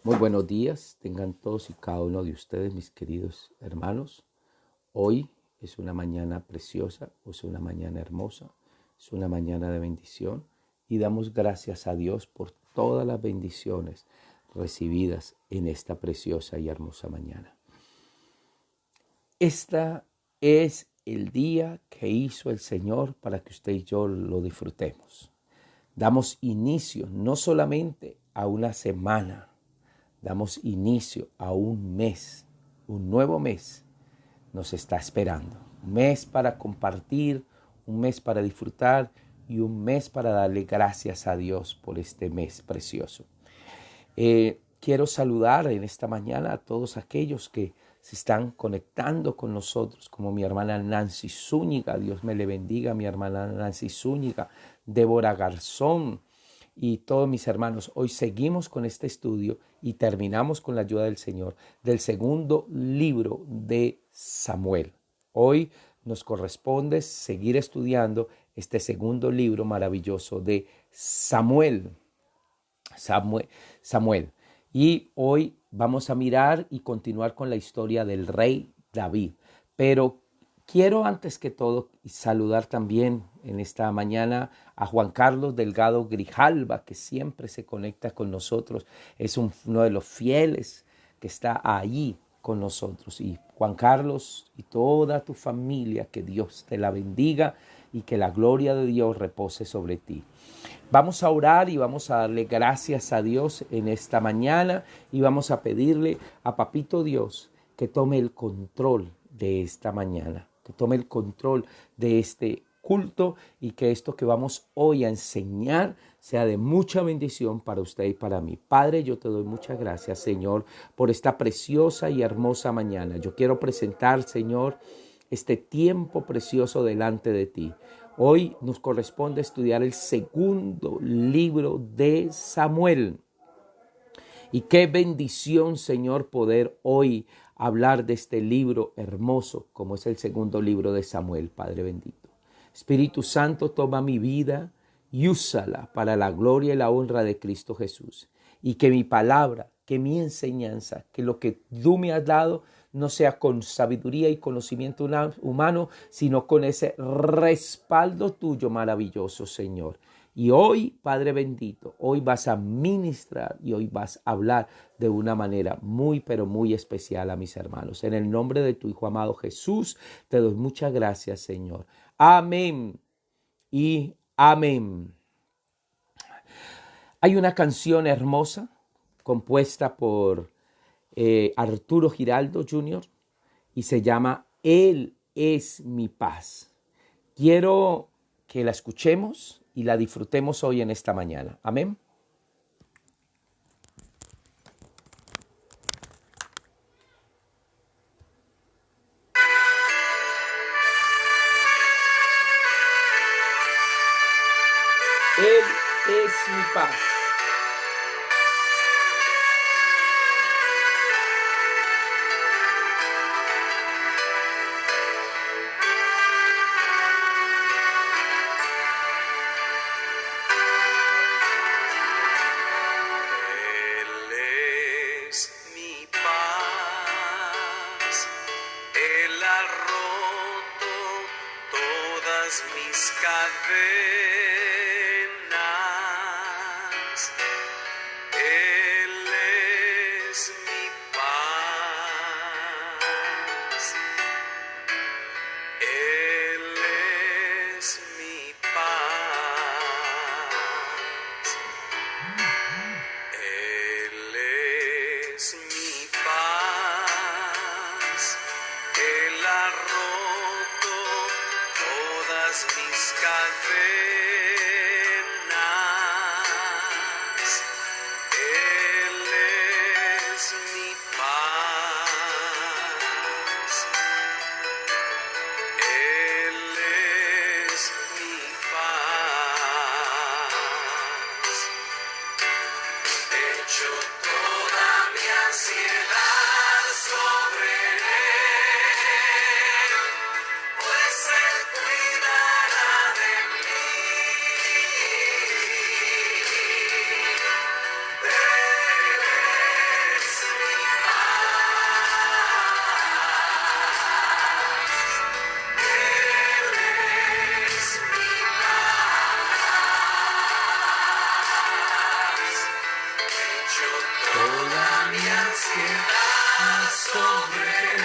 Muy buenos días, tengan todos y cada uno de ustedes, mis queridos hermanos. Hoy es una mañana preciosa, es una mañana hermosa, es una mañana de bendición y damos gracias a Dios por todas las bendiciones recibidas en esta preciosa y hermosa mañana. Esta es el día que hizo el Señor para que usted y yo lo disfrutemos. Damos inicio no solamente a una semana, damos inicio a un mes, un nuevo mes nos está esperando. Un mes para compartir, un mes para disfrutar y un mes para darle gracias a Dios por este mes precioso. Quiero saludar en esta mañana a todos aquellos que se están conectando con nosotros, como mi hermana Nancy Zúñiga, Dios me le bendiga, mi hermana Nancy Zúñiga, Débora Garzón y todos mis hermanos. Hoy seguimos con este estudio y terminamos con la ayuda del Señor del segundo libro de Samuel. Hoy nos corresponde seguir estudiando este segundo libro maravilloso de Samuel. Y hoy vamos a mirar y continuar con la historia del rey David. Pero quiero antes que todo saludar también en esta mañana a Juan Carlos Delgado Grijalva, que siempre se conecta con nosotros. Es uno de los fieles que está allí con nosotros. Y Juan Carlos y toda tu familia, que Dios te la bendiga y que la gloria de Dios repose sobre ti. Vamos a orar y vamos a darle gracias a Dios en esta mañana y vamos a pedirle a Papito Dios que tome el control de esta mañana, que tome el control de este culto y que esto que vamos hoy a enseñar sea de mucha bendición para usted y para mí. Padre, yo te doy muchas gracias, Señor, por esta preciosa y hermosa mañana. Yo quiero presentar, Señor, este tiempo precioso delante de ti. Hoy nos corresponde estudiar el segundo libro de Samuel. Y qué bendición, Señor, poder hoy hablar de este libro hermoso, como es el segundo libro de Samuel, Padre bendito. Espíritu Santo, toma mi vida y úsala para la gloria y la honra de Cristo Jesús. Y que mi palabra, que mi enseñanza, que lo que tú me has dado, no sea con sabiduría y conocimiento humano, sino con ese respaldo tuyo maravilloso, Señor. Y hoy, Padre bendito, hoy vas a ministrar y hoy vas a hablar de una manera muy, pero muy especial a mis hermanos. En el nombre de tu Hijo amado Jesús, te doy muchas gracias, Señor. Amén y amén. Hay una canción hermosa compuesta por Arturo Giraldo Jr. y se llama Él es mi paz. Quiero que la escuchemos y la disfrutemos hoy en esta mañana. Amén. Él es mi paz. Mis cadenas, Él es mi paz, Él es mi paz, Él es mi paz, Él ha roto todas mis cadenas. toda mi ansiedad sobre Él,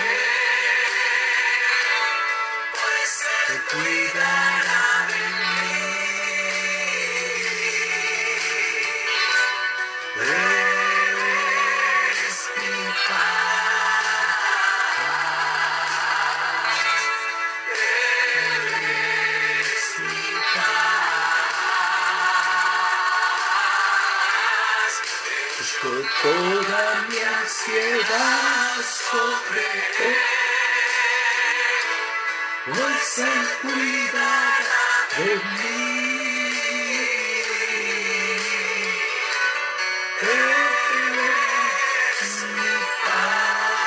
pues Él cuidará de mí. Él es mi paz, Él es mi paz. Echo toda mi ansiedad sobre Él, pues Él cuidará de mí. Él es mi paz,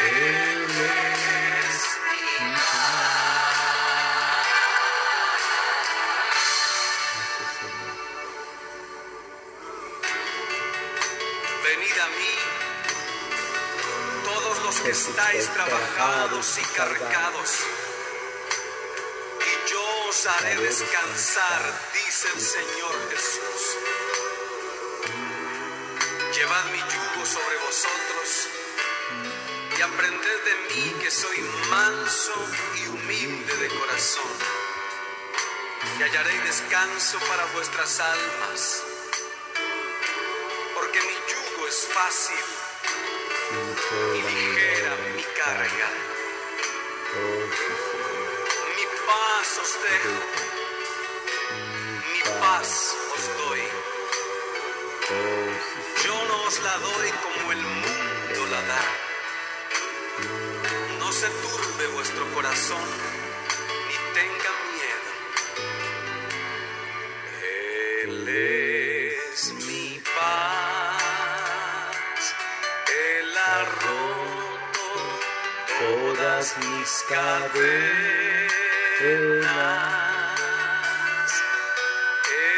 Él es mi paz. Gracias, Señor. Venid a mí, todos los que estáis trabajados y cargados, y yo os haré descansar, dice el Señor Jesús. Llevad mi yugo sobre vosotros y aprended de mí, que soy manso y humilde de corazón, y hallaréis descanso para vuestras almas, porque mi yugo es fácil y ligera mi carga. Mi paz os dejo, mi paz os doy. Yo no os la doy como el mundo la da. No se turbe vuestro corazón, ni tenga miedo. Él es mi paz, Él ha roto todas mis cadenas.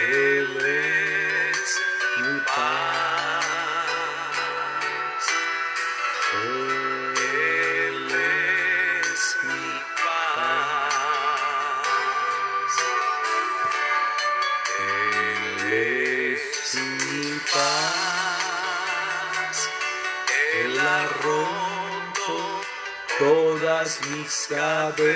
Él es mi paz, Él es mi paz, Él es mi paz. Él ha roto todas mis cadenas.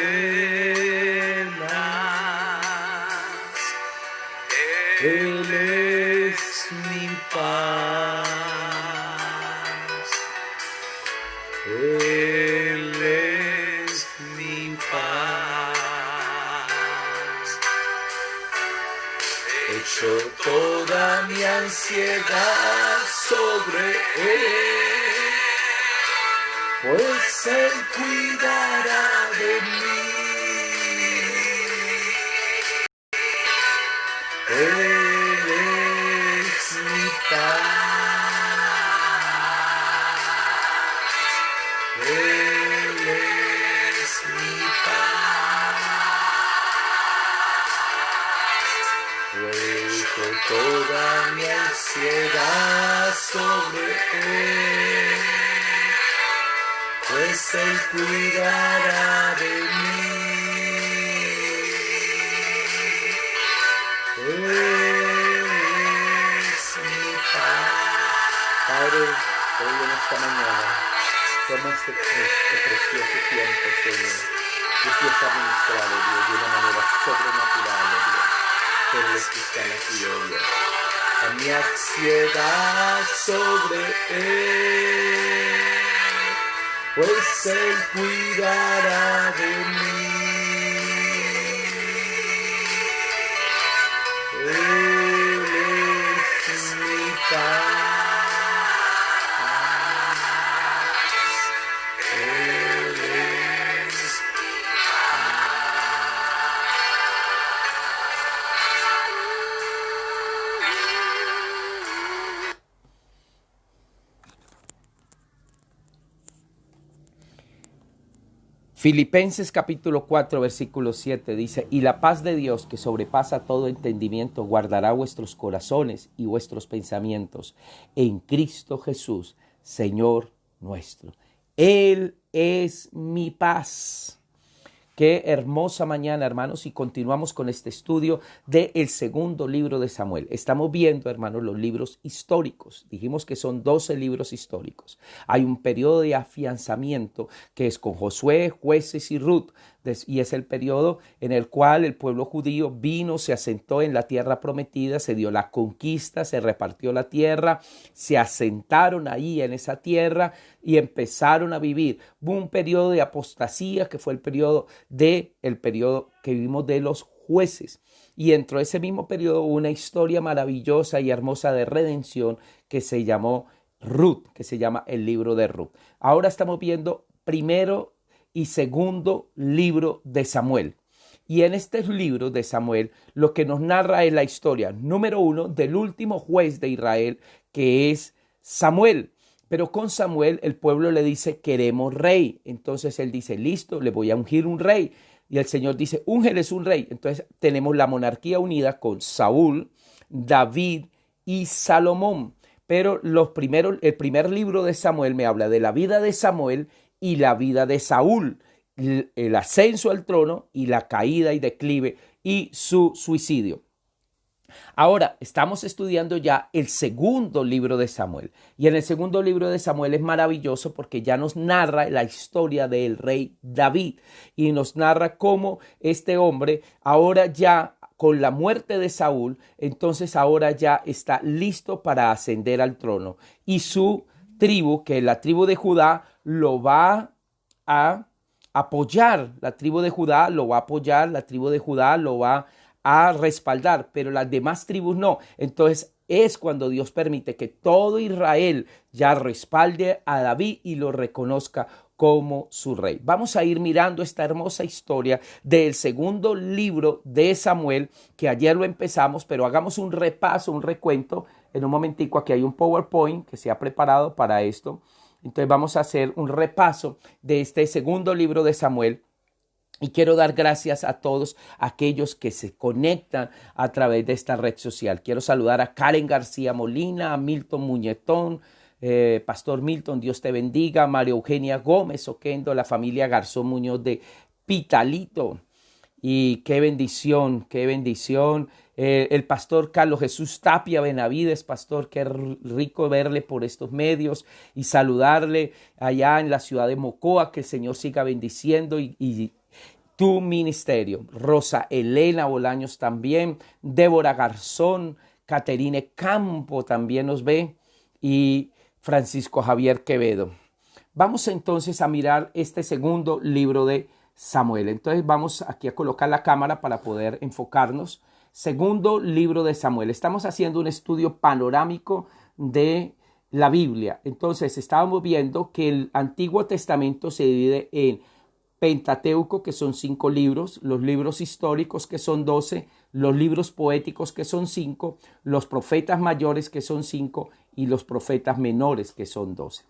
Él es mi paz, Él es mi paz. Echo toda mi ansiedad sobre Él, pues Él cuidará de mí. Él es mi paz, Él es mi paz. Vuelco toda mi ansiedad sobre Él, pues Él cuidará de mí. Él es mi paz. Padre, hoy en esta mañana, toma este precioso tiempo, Señor, y empieza a ministrar, oh Dios, de una manera sobrenatural, oh Dios, por los que están aquí, oh Dios. A mi ansiedad sobre Él, pues Él cuidará de mí. Él es mi paz, Él es mi Filipenses capítulo 4, versículo 7 dice, y la paz de Dios, que sobrepasa todo entendimiento, guardará vuestros corazones y vuestros pensamientos en Cristo Jesús, Señor nuestro. Él es mi paz. Qué hermosa mañana, hermanos, y continuamos con este estudio del segundo libro de Samuel. Estamos viendo, hermanos, los libros históricos. Dijimos que son 12 libros históricos. Hay un periodo de afianzamiento que es con Josué, Jueces y Ruth, y es el periodo en el cual el pueblo judío vino, se asentó en la tierra prometida, se dio la conquista, se repartió la tierra, se asentaron ahí en esa tierra y empezaron a vivir. Hubo un periodo de apostasía que fue el periodo que vivimos de los jueces. Y dentro de ese mismo periodo hubo una historia maravillosa y hermosa de redención que se llamó Ruth, que se llama el libro de Ruth. Ahora estamos viendo primero y segundo libro de Samuel. Y en este libro de Samuel lo que nos narra es la historia, número 1, del último juez de Israel, que es Samuel. Pero con Samuel el pueblo le dice, queremos rey. Entonces él dice, listo, le voy a ungir un rey. Y el Señor dice, úngeles un rey. Entonces tenemos la monarquía unida con Saúl, David y Salomón. Pero el primer libro de Samuel me habla de la vida de Samuel y la vida de Saúl, el ascenso al trono y la caída y declive y su suicidio. Ahora estamos estudiando ya el segundo libro de Samuel, y en el segundo libro de Samuel es maravilloso porque ya nos narra la historia del rey David y nos narra cómo este hombre ahora ya con la muerte de Saúl, entonces ahora ya está listo para ascender al trono, y su tribu, que es la tribu de Judá, lo va a apoyar. La tribu de Judá lo va a apoyar, la tribu de Judá lo va a respaldar, pero las demás tribus no. Entonces es cuando Dios permite que todo Israel ya respalde a David y lo reconozca como su rey. Vamos a ir mirando esta hermosa historia del segundo libro de Samuel, que ayer lo empezamos, pero hagamos un repaso, un recuento. En un momentico aquí hay un PowerPoint que se ha preparado para esto. Entonces vamos a hacer un repaso de este segundo libro de Samuel. Y quiero dar gracias a todos aquellos que se conectan a través de esta red social. Quiero saludar a Karen García Molina, a Milton Muñetón, Pastor Milton, Dios te bendiga, María Eugenia Gómez Oquendo, la familia Garzón Muñoz de Pitalito. Y qué bendición, qué bendición. El pastor Carlos Jesús Tapia Benavides, pastor, qué rico verle por estos medios y saludarle allá en la ciudad de Mocoa, que el Señor siga bendiciendo y tu ministerio. Rosa Elena Bolaños también, Débora Garzón, Caterine Campo también nos ve y Francisco Javier Quevedo. Vamos entonces a mirar este segundo libro de Samuel. Entonces vamos aquí a colocar la cámara para poder enfocarnos. Segundo libro de Samuel. Estamos haciendo un estudio panorámico de la Biblia. Entonces estábamos viendo que el Antiguo Testamento se divide en Pentateuco, que son 5 libros, los libros históricos, que son 12, los libros poéticos, que son 5, los profetas mayores, que son 5, y los profetas menores, que son 12.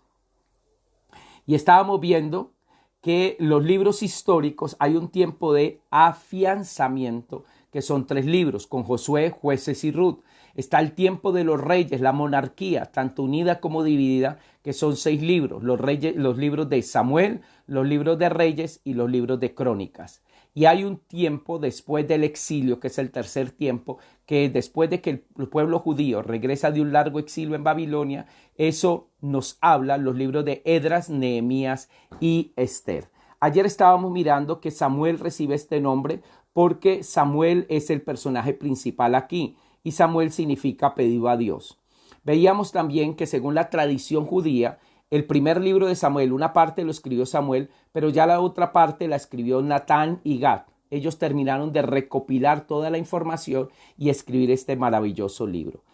Y estábamos viendo que los libros históricos hay un tiempo de afianzamiento, que son 3 libros, con Josué, Jueces y Ruth. Está el tiempo de los reyes, la monarquía, tanto unida como dividida, que son 6 libros, los libros de Samuel, los libros de Reyes y los libros de Crónicas. Y hay un tiempo después del exilio, que es el tercer tiempo, que después de que el pueblo judío regresa de un largo exilio en Babilonia, eso nos habla los libros de Esdras, Nehemías y Esther. Ayer estábamos mirando que Samuel recibe este nombre porque Samuel es el personaje principal aquí y Samuel significa pedido a Dios. Veíamos también que según la tradición judía, el primer libro de Samuel, una parte lo escribió Samuel, pero ya la otra parte la escribió Natán y Gad. Ellos terminaron de recopilar toda la información y escribir este maravilloso libro.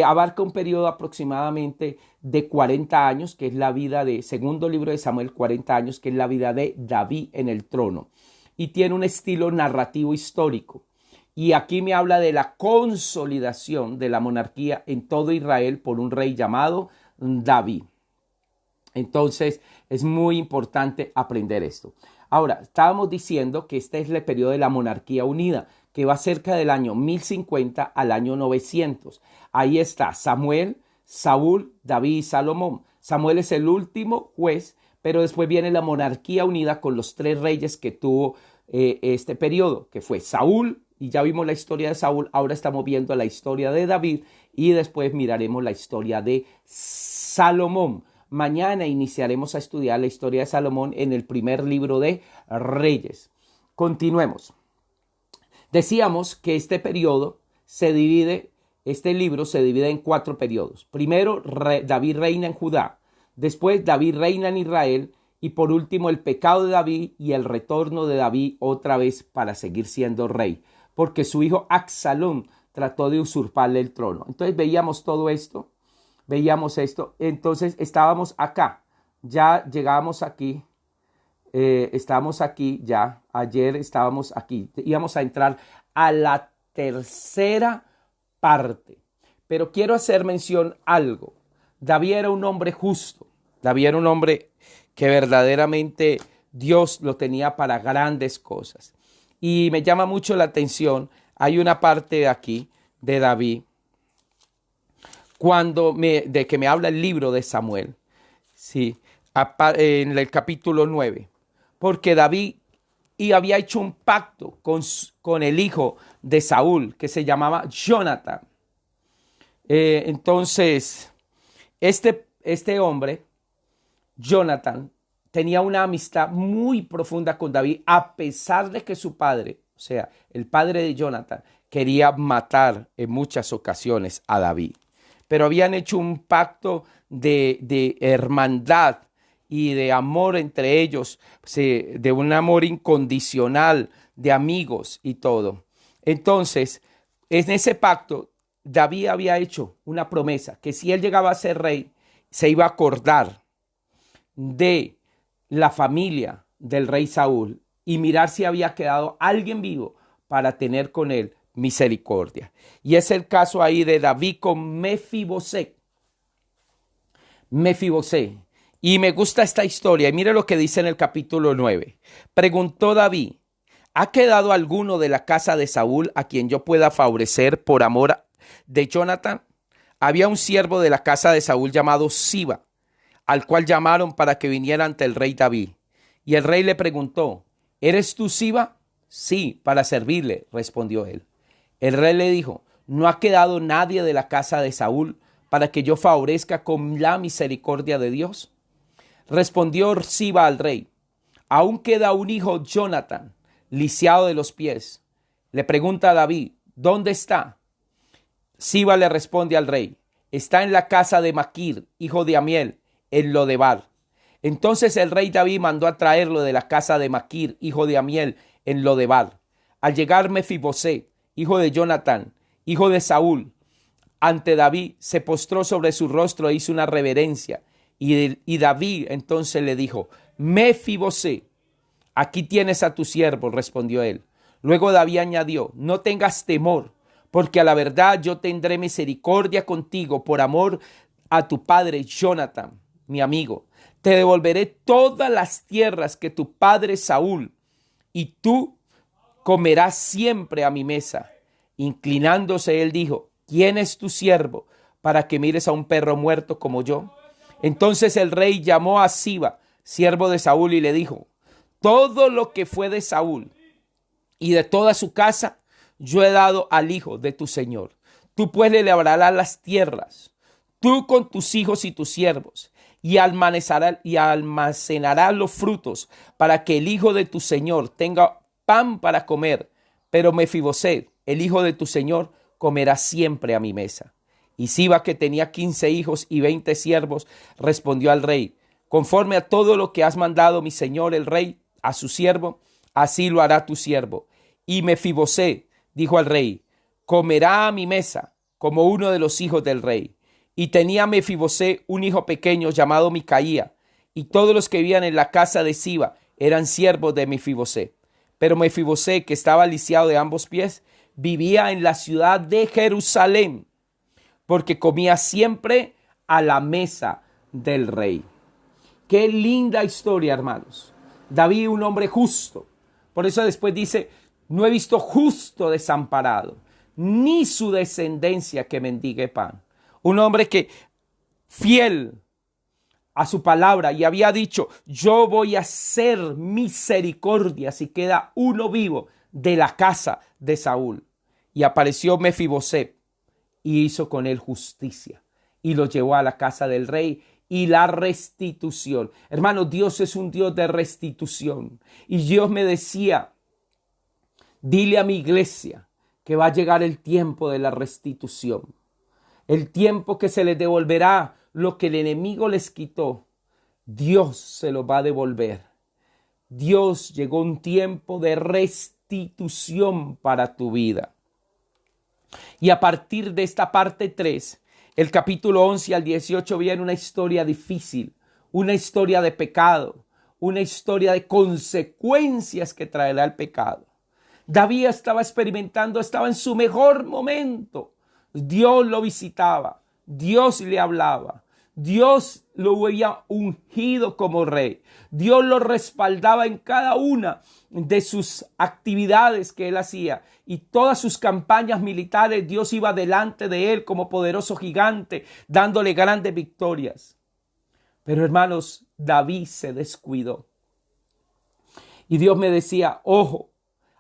Abarca un periodo aproximadamente de 40 años, que es la vida de, segundo libro de Samuel, 40 años, que es la vida de David en el trono. Y tiene un estilo narrativo histórico. Y aquí me habla de la consolidación de la monarquía en todo Israel por un rey llamado David. Entonces es muy importante aprender esto. Ahora, estábamos diciendo que este es el periodo de la monarquía unida, que va cerca del año 1050 al año 900. Ahí está Samuel, Saúl, David y Salomón. Samuel es el último juez, pero después viene la monarquía unida con los 3 reyes que tuvo este periodo, que fue Saúl, y ya vimos la historia de Saúl. Ahora estamos viendo la historia de David y después miraremos la historia de Salomón. Mañana iniciaremos a estudiar la historia de Salomón en el primer libro de Reyes. Continuemos. Decíamos que este libro se divide en 4 periodos. Primero, David reina en Judá. Después, David reina en Israel. Y por último, el pecado de David y el retorno de David otra vez para seguir siendo rey, porque su hijo Absalón trató de usurparle el trono. Entonces veíamos todo esto, entonces estábamos acá, ya llegamos aquí, estábamos aquí ya, ayer estábamos aquí, íbamos a entrar a la tercera parte, pero quiero hacer mención algo. David era un hombre justo, David era un hombre que verdaderamente Dios lo tenía para grandes cosas. Y me llama mucho la atención, hay una parte aquí de David, de que me habla el libro de Samuel, sí, en el capítulo 9, porque David había hecho un pacto con el hijo de Saúl, que se llamaba Jonathan. Entonces, este hombre, Jonathan, tenía una amistad muy profunda con David, a pesar de que su padre, o sea, el padre de Jonathan, quería matar en muchas ocasiones a David. Pero habían hecho un pacto de hermandad y de amor entre ellos, de un amor incondicional, de amigos y todo. Entonces, en ese pacto, David había hecho una promesa, que si él llegaba a ser rey, se iba a acordar de la familia del rey Saúl y mirar si había quedado alguien vivo para tener con él misericordia. Y es el caso ahí de David con Mefiboset. Y me gusta esta historia. Y mire lo que dice en el capítulo 9. Preguntó David: ¿ha quedado alguno de la casa de Saúl a quien yo pueda favorecer por amor de Jonathan? Había un siervo de la casa de Saúl llamado Siba, al cual llamaron para que viniera ante el rey David. Y el rey le preguntó: ¿eres tú Siba? Sí, para servirle, respondió él. El rey le dijo: ¿no ha quedado nadie de la casa de Saúl para que yo favorezca con la misericordia de Dios? Respondió Siba al rey: aún queda un hijo, Jonathan, lisiado de los pies. Le pregunta a David: ¿dónde está? Siba le responde al rey: está en la casa de Maquir, hijo de Amiel, en Lodebar. Entonces el rey David mandó a traerlo de la casa de Maquir, hijo de Amiel, en Lodebar. Al llegar Mefiboset, hijo de Jonathan, hijo de Saúl, ante David, se postró sobre su rostro e hizo una reverencia. Y David entonces le dijo: Mefiboset, aquí tienes a tu siervo, respondió él. Luego David añadió: no tengas temor, porque a la verdad yo tendré misericordia contigo por amor a tu padre Jonathan, mi amigo. Te devolveré todas las tierras que tu padre Saúl, y tú comerás siempre a mi mesa. Inclinándose él dijo: ¿quién es tu siervo para que mires a un perro muerto como yo? Entonces el rey llamó a Siba, siervo de Saúl, y le dijo: todo lo que fue de Saúl y de toda su casa, yo he dado al hijo de tu señor. Tú pues le labrarás las tierras, tú con tus hijos y tus siervos, y almacenarás los frutos, para que el hijo de tu señor tenga pan para comer. Pero Mefiboset, el hijo de tu señor, comerá siempre a mi mesa. Y Siba, que tenía 15 hijos y 20 siervos, respondió al rey: conforme a todo lo que has mandado mi señor el rey a su siervo, así lo hará tu siervo. Y Mefiboset dijo al rey: comerá a mi mesa como uno de los hijos del rey. Y tenía Mefiboset un hijo pequeño llamado Micaía, y todos los que vivían en la casa de Siba eran siervos de Mefiboset. Pero Mefiboset, que estaba lisiado de ambos pies, vivía en la ciudad de Jerusalén, porque comía siempre a la mesa del rey. Qué linda historia, hermanos. David, un hombre justo. Por eso después dice: no he visto justo desamparado, ni su descendencia que mendigue pan. Un hombre que fiel a su palabra y había dicho, yo voy a hacer misericordia si queda uno vivo de la casa de Saúl. Y apareció Mefiboset y hizo con él justicia y lo llevó a la casa del rey. Y la restitución. Hermano, Dios es un Dios de restitución. Y Dios me decía, dile a mi iglesia que va a llegar el tiempo de la restitución. El tiempo que se les devolverá lo que el enemigo les quitó. Dios se lo va a devolver. Dios, llegó un tiempo de restitución para tu vida. Y a partir de esta parte 3, el capítulo 11 al 18 viene una historia difícil, una historia de pecado, una historia de consecuencias que traerá el pecado. David estaba experimentando, estaba en su mejor momento. Dios lo visitaba, Dios le hablaba, Dios lo había ungido como rey. Dios lo respaldaba en cada una de sus actividades que él hacía. Y todas sus campañas militares, Dios iba delante de él como poderoso gigante, dándole grandes victorias. Pero hermanos, David se descuidó. Y Dios me decía, ojo,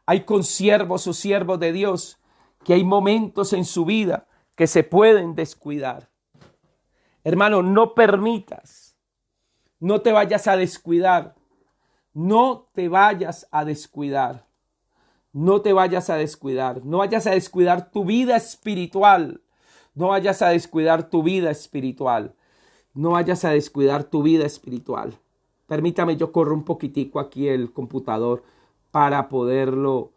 hay consiervos o siervos de Dios que hay momentos en su vida que se pueden descuidar. Hermano, no permitas, no te vayas a descuidar, no te vayas a descuidar, no te vayas a descuidar, no vayas a descuidar tu vida espiritual, no vayas a descuidar tu vida espiritual, no vayas a descuidar tu vida espiritual. Permítame, yo corro un poquitico aquí el computador para poderlo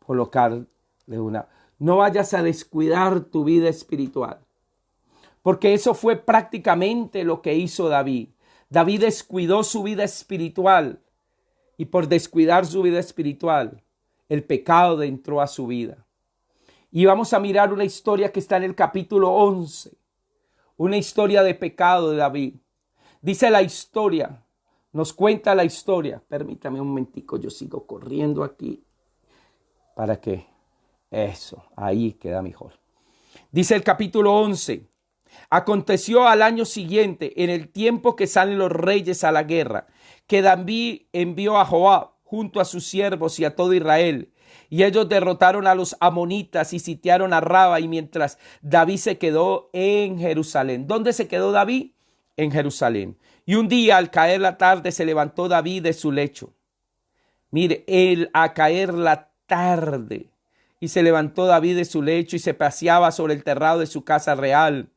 colocar de una. No vayas a descuidar tu vida espiritual. Porque eso fue prácticamente lo que hizo David. David descuidó su vida espiritual. Y por descuidar su vida espiritual, el pecado entró a su vida. Y vamos a mirar una historia que está en el capítulo 11. Una historia de pecado de David. Dice la historia, nos cuenta la historia. Permítame un momentico, yo sigo corriendo aquí. ¿Para qué? Eso, ahí queda mejor. Dice el capítulo 11. Aconteció al año siguiente, en el tiempo que salen los reyes a la guerra, que David envió a Joab junto a sus siervos y a todo Israel. Y ellos derrotaron a los amonitas y sitiaron a Raba, y mientras David se quedó en Jerusalén. ¿Dónde se quedó David? En Jerusalén. Y un día, al caer la tarde, se levantó David de su lecho. Mire, a caer la tarde. Y se levantó David de su lecho y se paseaba sobre el terrado de su casa real,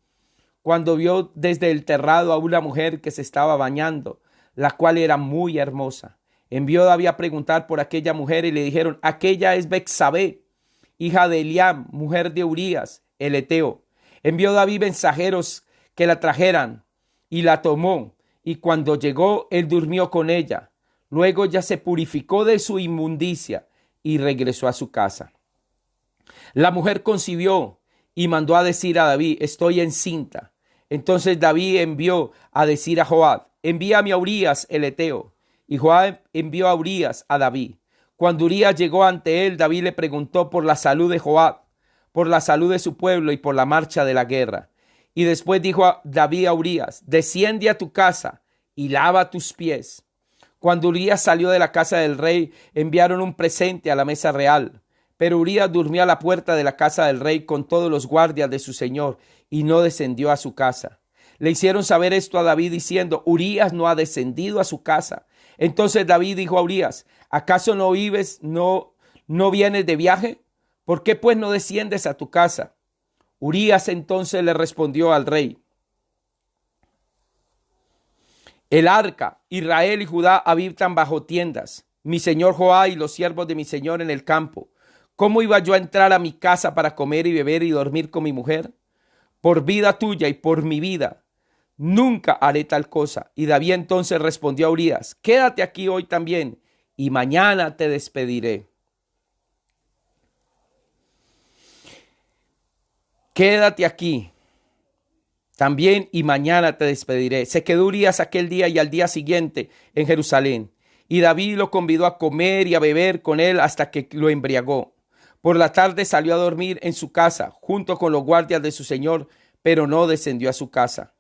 cuando vio desde el terrado a una mujer que se estaba bañando, la cual era muy hermosa. Envió David a preguntar por aquella mujer y le dijeron, aquella es Betsabé, hija de Eliam, mujer de Urías, el Eteo. Envió David mensajeros que la trajeran y la tomó, y cuando llegó, él durmió con ella. Luego ya se purificó de su inmundicia y regresó a su casa. La mujer concibió y mandó a decir a David, estoy encinta. Entonces David envió a decir a Joab, envíame a Urías el Eteo. Y Joab envió a Urías a David. Cuando Urías llegó ante él, David le preguntó por la salud de Joab, por la salud de su pueblo y por la marcha de la guerra. Y después dijo a David a Urías, desciende a tu casa y lava tus pies. Cuando Urías salió de la casa del rey, enviaron un presente a la mesa real. Pero Urías durmió a la puerta de la casa del rey con todos los guardias de su señor y no descendió a su casa. Le hicieron saber esto a David diciendo, Urías no ha descendido a su casa. Entonces David dijo a Urías, ¿acaso no vives, no vienes de viaje? ¿Por qué pues no desciendes a tu casa? Urías entonces le respondió al rey, el arca, Israel y Judá habitan bajo tiendas, mi señor Joab y los siervos de mi señor en el campo. ¿Cómo iba yo a entrar a mi casa para comer y beber y dormir con mi mujer? Por vida tuya y por mi vida, nunca haré tal cosa. Y David entonces respondió a Urías, quédate aquí hoy también, y mañana te despediré. Quédate aquí también, y mañana te despediré. Se quedó Urías aquel día y al día siguiente en Jerusalén. Y David lo convidó a comer y a beber con él hasta que lo embriagó. Por la tarde salió a dormir en su casa, junto con los guardias de su señor, pero no descendió a su casa.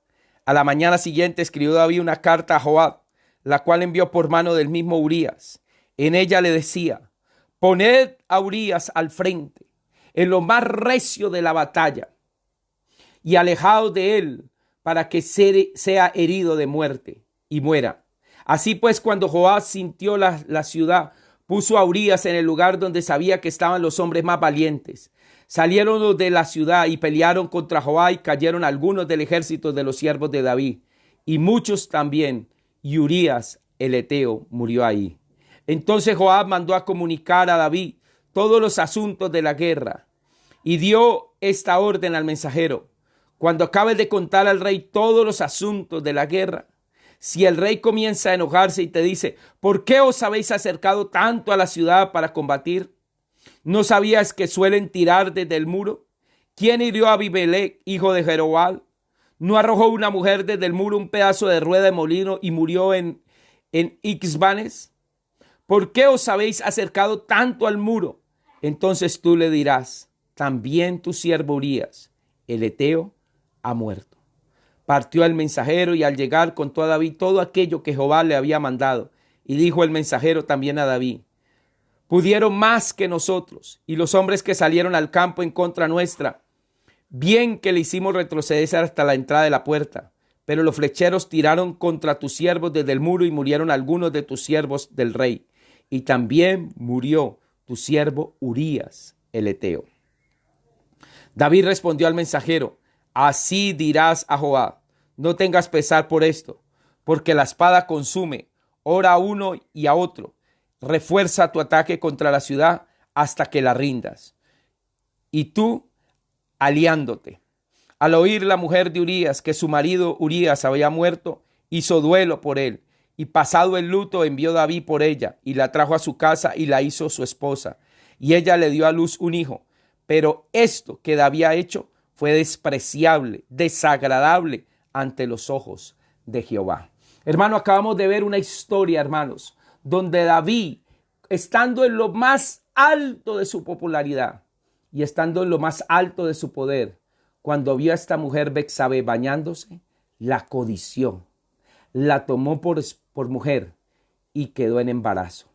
A la mañana siguiente escribió David una carta a Joab, la cual envió por mano del mismo Urías. En ella le decía: poned a Urías al frente, en lo más recio de la batalla, y alejaos de él, para que sea herido de muerte y muera. Así pues, cuando Joab sintió la ciudad, puso a Urías en el lugar donde sabía que estaban los hombres más valientes. Salieron los de la ciudad y pelearon contra Joab, y cayeron algunos del ejército de los siervos de David, y muchos también, y Urías el heteo murió ahí. Entonces Joab mandó a comunicar a David todos los asuntos de la guerra, y dio esta orden al mensajero: cuando acabes de contar al rey todos los asuntos de la guerra, si el rey comienza a enojarse y te dice: ¿por qué os habéis acercado tanto a la ciudad para combatir? ¿No sabías que suelen tirar desde el muro? ¿Quién hirió a Abimelech, hijo de Jerobal? ¿No arrojó una mujer desde el muro un pedazo de rueda de molino y murió en Ixbanes? ¿Por qué os habéis acercado tanto al muro? Entonces tú le dirás: también tu siervo Urías, el heteo, ha muerto. Partió el mensajero, y al llegar contó a David todo aquello que Jehová le había mandado. Y dijo el mensajero también a David: pudieron más que nosotros, y los hombres que salieron al campo en contra nuestra, bien que le hicimos retroceder hasta la entrada de la puerta. Pero los flecheros tiraron contra tus siervos desde el muro, y murieron algunos de tus siervos del rey. Y también murió tu siervo Urías el heteo. David respondió al mensajero: así dirás a Joab: no tengas pesar por esto, porque la espada consume, ora a uno y a otro. Refuerza tu ataque contra la ciudad hasta que la rindas. Y tú, aliándote. Al oír la mujer de Urías que su marido Urías había muerto, hizo duelo por él, y pasado el luto envió David por ella, y la trajo a su casa y la hizo su esposa. Y ella le dio a luz un hijo. Pero esto que David ha hecho fue despreciable, desagradable ante los ojos de Jehová. Hermano, acabamos de ver una historia, hermanos, donde David, estando en lo más alto de su popularidad y estando en lo más alto de su poder, cuando vio a esta mujer Betsabé bañándose, la codició, la tomó por mujer y quedó en embarazo.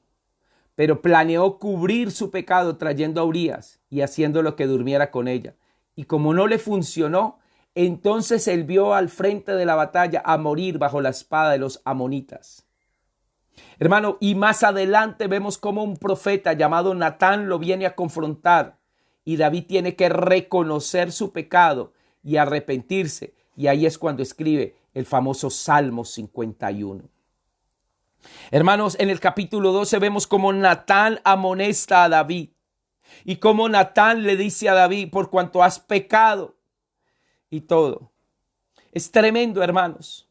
Pero planeó cubrir su pecado trayendo a Urías y haciéndolo que durmiera con ella. Y como no le funcionó, entonces él vio al frente de la batalla a morir bajo la espada de los amonitas. Hermano, y más adelante vemos cómo un profeta llamado Natán lo viene a confrontar, y David tiene que reconocer su pecado y arrepentirse, y ahí es cuando escribe el famoso Salmo 51. Hermanos, en el capítulo 12 vemos cómo Natán amonesta a David, y cómo Natán le dice a David: por cuanto has pecado y todo. Es tremendo, hermanos.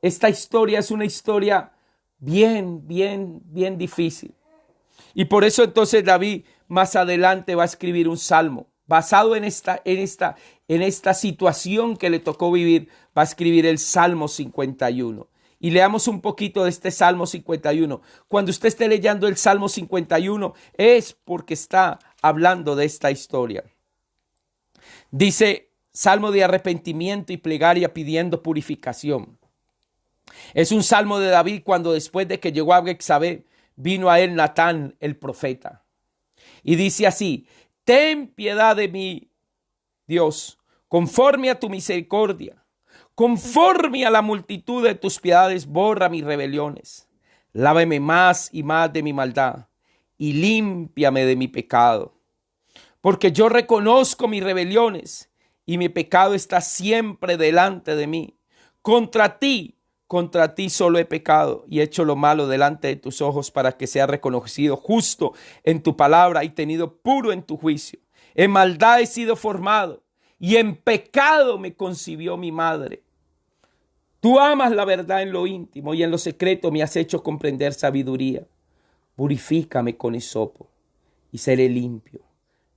Esta historia es una historia bien difícil. Y por eso entonces David más adelante va a escribir un salmo. Basado en esta situación que le tocó vivir, va a escribir el Salmo 51. Y leamos un poquito de este Salmo 51. Cuando usted esté leyendo el Salmo 51, es porque está hablando de esta historia. Dice: salmo de arrepentimiento y plegaria pidiendo purificación. Es un salmo de David cuando después de que llegó a Betsabé, vino a él Natán el profeta. Y dice así: ten piedad de mí, Dios, conforme a tu misericordia. Conforme a la multitud de tus piedades, borra mis rebeliones. Lávame más y más de mi maldad, y límpiame de mi pecado. Porque yo reconozco mis rebeliones, y mi pecado está siempre delante de mí. Contra ti solo he pecado, y he hecho lo malo delante de tus ojos, para que sea reconocido justo en tu palabra y tenido puro en tu juicio. En maldad he sido formado, y en pecado me concibió mi madre. Tú amas la verdad en lo íntimo, y en lo secreto me has hecho comprender sabiduría. Purifícame con hisopo, y seré limpio.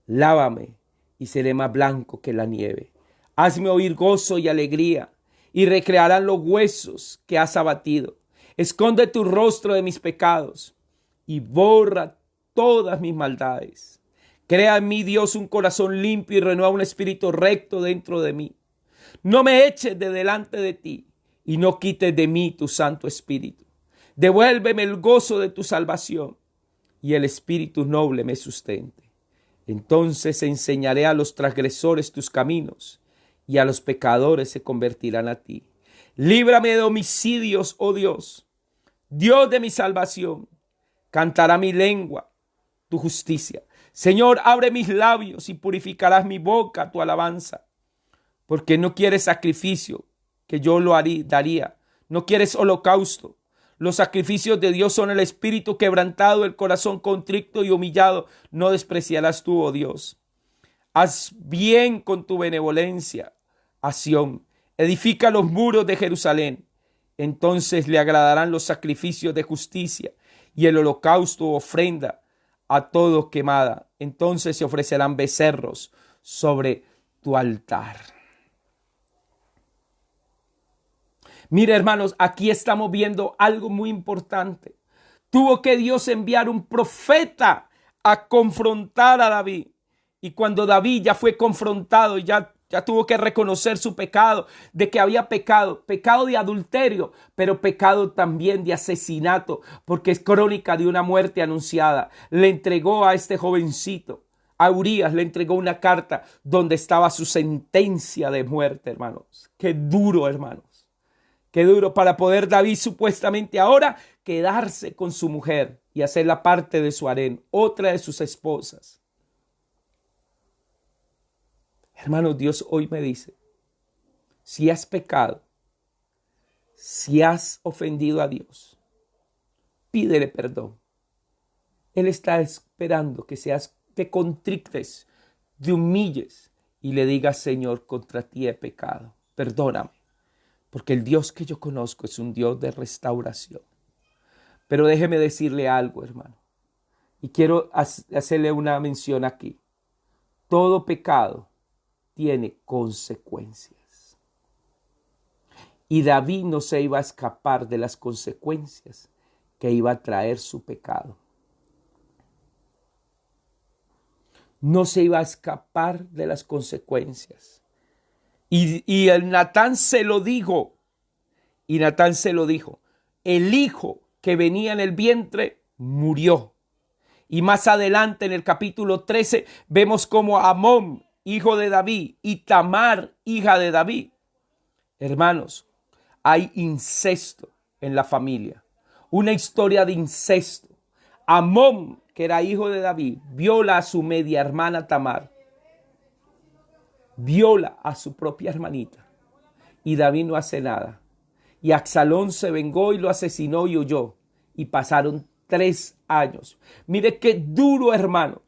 Lávame, y seré más blanco que la nieve. Hazme oír gozo y alegría, y recrearán los huesos que has abatido. Esconde tu rostro de mis pecados, y borra todas mis maldades. Crea en mí, Dios, un corazón limpio, y renueva un espíritu recto dentro de mí. No me eches de delante de ti y no quites de mí tu Santo Espíritu. Devuélveme el gozo de tu salvación y el espíritu noble me sustente. Entonces enseñaré a los transgresores tus caminos y a los pecadores se convertirán a ti. Líbrame de homicidios, oh Dios, Dios de mi salvación. Cantará mi lengua tu justicia. Señor, abre mis labios y purificarás mi boca tu alabanza. Porque no quieres sacrificio, que yo lo daría. No quieres holocausto. Los sacrificios de Dios son el espíritu quebrantado, el corazón contrito y humillado. No despreciarás tú, oh Dios. Haz bien con tu benevolencia a Sión. Edifica los muros de Jerusalén. Entonces le agradarán los sacrificios de justicia y el holocausto ofrenda a todo quemada. Entonces se ofrecerán becerros sobre tu altar. Mira, hermanos, aquí estamos viendo algo muy importante. Tuvo que Dios enviar un profeta a confrontar a David. Y cuando David ya fue confrontado y ya tuvo que reconocer su pecado, de que había pecado de adulterio, pero pecado también de asesinato, porque es crónica de una muerte anunciada. Le entregó a este jovencito, a Urías, le entregó una carta donde estaba su sentencia de muerte, hermanos. Qué duro, hermanos. Qué duro para poder David supuestamente ahora quedarse con su mujer y hacerla parte de su harén, otra de sus esposas. Hermanos, Dios hoy me dice, si has pecado, si has ofendido a Dios, pídele perdón. Él está esperando que te contrites, te humilles y le digas, Señor, contra ti he pecado, perdóname. Porque el Dios que yo conozco es un Dios de restauración. Pero déjeme decirle algo, hermano. Y quiero hacerle una mención aquí. Todo pecado tiene consecuencias. Y David no se iba a escapar de las consecuencias que iba a traer su pecado. No se iba a escapar de las consecuencias. Y el Natán se lo dijo. Y Natán se lo dijo. El hijo que venía en el vientre murió. Y más adelante en el capítulo 13 vemos como Amón, hijo de David, y Tamar, hija de David. Hermanos, hay incesto en la familia. Una historia de incesto. Amón, que era hijo de David, viola a su media hermana Tamar. Viola a su propia hermanita. Y David no hace nada. Y Absalón se vengó y lo asesinó y huyó. Y pasaron 3 años. Mire qué duro, hermano,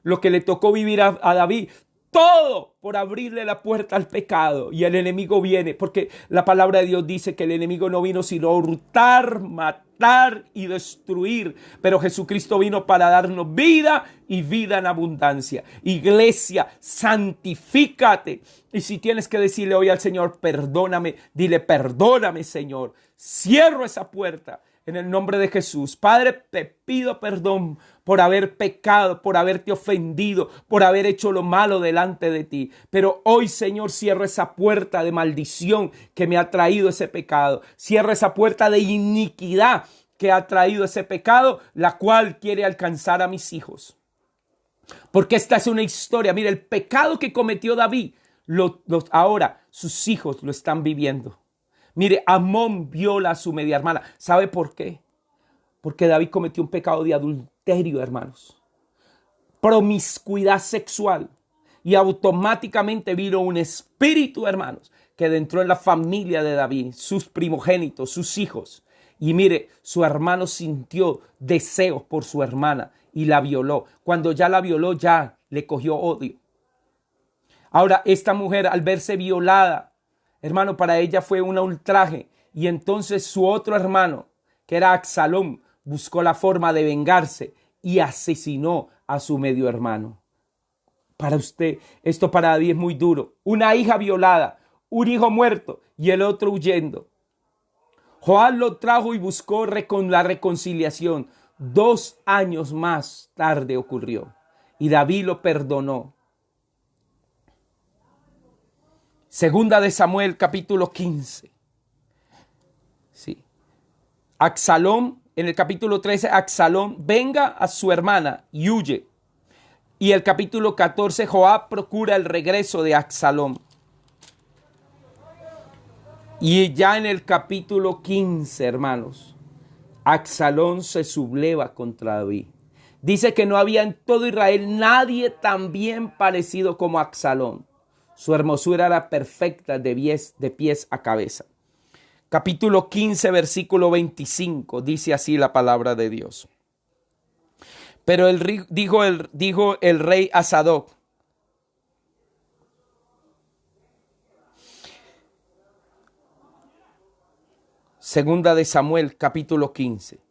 lo que le tocó vivir a David. Todo por abrirle la puerta al pecado. Y el enemigo viene, porque la palabra de Dios dice que el enemigo no vino sino a hurtar, matar y destruir. Pero Jesucristo vino para darnos vida y vida en abundancia. Iglesia, santifícate. Y si tienes que decirle hoy al Señor, perdóname, dile, perdóname, Señor. Cierro esa puerta. En el nombre de Jesús. Padre, te pido perdón por haber pecado, por haberte ofendido, por haber hecho lo malo delante de ti. Pero hoy, Señor, cierro esa puerta de maldición que me ha traído ese pecado. Cierro esa puerta de iniquidad que ha traído ese pecado, la cual quiere alcanzar a mis hijos. Porque esta es una historia. Mira, el pecado que cometió David, ahora sus hijos lo están viviendo. Mire, Amón viola a su media hermana. ¿Sabe por qué? Porque David cometió un pecado de adulterio, hermanos. Promiscuidad sexual. Y automáticamente vino un espíritu, hermanos, que entró en la familia de David, sus primogénitos, sus hijos. Y mire, su hermano sintió deseos por su hermana y la violó. Cuando ya la violó, ya le cogió odio. Ahora, esta mujer, al verse violada, hermano, para ella fue un ultraje. Y entonces su otro hermano, que era Absalón, buscó la forma de vengarse y asesinó a su medio hermano. Para usted, esto para David es muy duro. Una hija violada, un hijo muerto y el otro huyendo. Joab lo trajo y buscó la reconciliación. 2 años más tarde ocurrió. Y David lo perdonó. Segunda de Samuel, capítulo 15. Sí. Absalom, en el capítulo 13, Absalom venga a su hermana y huye. Y el capítulo 14, Joab procura el regreso de Absalom. Y ya en el capítulo 15, hermanos, Absalom se subleva contra David. Dice que no había en todo Israel nadie tan bien parecido como Absalom. Su hermosura era perfecta de pies a cabeza. Capítulo 15, versículo 25, dice así la palabra de Dios. Pero dijo el rey a Sadoc: Segunda de Samuel, capítulo 15.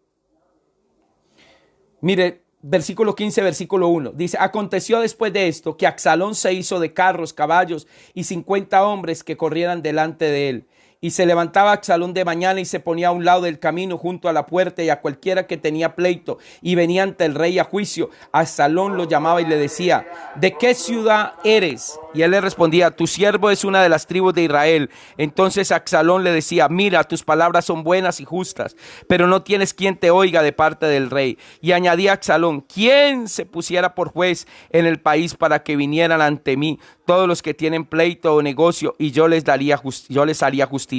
Mire, versículo 15, versículo 1. Dice: aconteció después de esto que Absalom se hizo de carros, caballos y 50 hombres que corrieran delante de él. Y se levantaba Absalom de mañana y se ponía a un lado del camino junto a la puerta, y a cualquiera que tenía pleito y venía ante el rey a juicio, Absalom lo llamaba y le decía: ¿de qué ciudad eres? Y él le respondía: tu siervo es una de las tribus de Israel. Entonces Absalom le decía: mira, tus palabras son buenas y justas, pero no tienes quien te oiga de parte del rey. Y añadía Absalom: ¿quién se pusiera por juez en el país para que vinieran ante mí todos los que tienen pleito o negocio, y yo les haría justicia?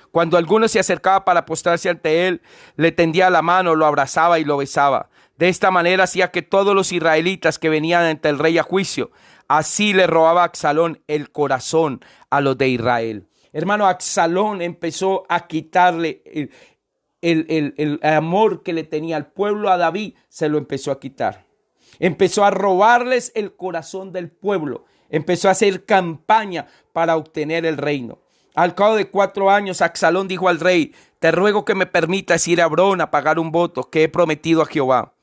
Cuando alguno se acercaba para postrarse ante él, le tendía la mano, lo abrazaba y lo besaba. De esta manera hacía que todos los israelitas que venían ante el rey a juicio, así le robaba Absalom el corazón a los de Israel. Hermano, Absalom empezó a quitarle el amor que le tenía al pueblo a David, se lo empezó a quitar. Empezó a robarles el corazón del pueblo. Empezó a hacer campaña para obtener el reino. Al cabo de 4 años, Absalom dijo al rey: te ruego que me permitas ir a Hebrón a pagar un voto que he prometido a Jehová.